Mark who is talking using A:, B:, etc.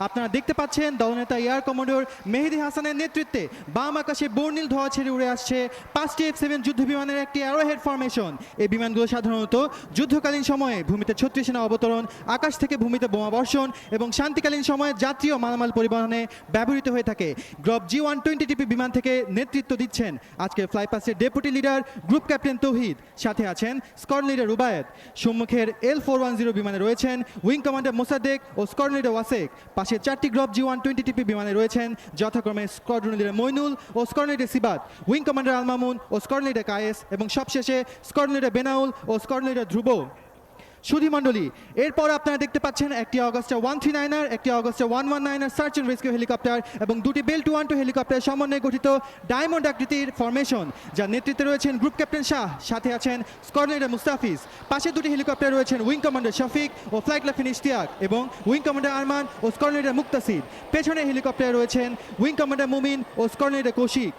A: আপনারা দেখতে পাচ্ছেন দলনেতা এয়ার কমোডোর মেহেদী হাসানের নেতৃত্বে বাম আকাশে বর্ণিল ধোঁয়া ছেড়ে উড়ে আসছে 5টি F-7 যুদ্ধ বিমানের একটি অ্যারোহেড ফরমেশন। এই বিমানগুলো সাধারণত যুদ্ধকালীন সময়ে ভূমিতে ছত্রি সেনা অবতরণ, আকাশ থেকে ভূমিতে বোমা বর্ষণ এবং শান্তিকালীন সময়ে যাত্রী ও মালামাল পরিবহনে ব্যবহৃত হয়ে থাকে। গ্রব G120TP বিমান থেকে নেতৃত্ব দিচ্ছেন আজকের ফ্লাইপাসের ডেপুটি লিডার গ্রুপ ক্যাপ্টেন তৌহিদ, সাথে আছেন স্কোয়াড্রন লিডার রুবায়েত। সম্মুখের L410 বিমানে রয়েছেন উইং কমান্ডার মোসাদ্দেক ও স্কোয়াড্রন লিডার ওয়াসেক। পাশে 4টি গ্রব G120TP বিমানে রয়েছেন যথাক্রমে স্কোয়াড্রন লিডার মইনুল ও squadron leader Sibat, wing commander Al Mamun ও স্কোয়াড্রন লিডার কায়েস এবং সবশেষে স্কোয়াড্রন লিডার বেনাউল ও স্কোয়াড্রন লিডার ধ্রুব। সুধীমণ্ডলী, এরপর আপনারা দেখতে পাচ্ছেন একটি অগাস্টা 139 একটি Augusta 119 search and rescue helicopter এবং দুটি বেল 212 হেলিকপ্টারের সমন্বয়ে গঠিত ডায়মন্ড আকৃতির ফরমেশন, যার নেতৃত্বে রয়েছেন গ্রুপ ক্যাপ্টেন শাহ, সাথে আছেন স্কোয়াড্রন লিডার মুস্তাফিজ। পাশে দুটি হেলিকপ্টার রয়েছেন উইং কমান্ডার শফিক ও ফ্লাইট লেফটেন্যান্ট ইশতিয়াক এবং উইং কমান্ডার আরমান ও স্কোয়াড্রন লিডার মুক্তাসির। পেছনে হেলিকপ্টারে রয়েছেন উইং কমান্ডার মুমিন ও স্কোয়াড্রন লিডার কৌশিক।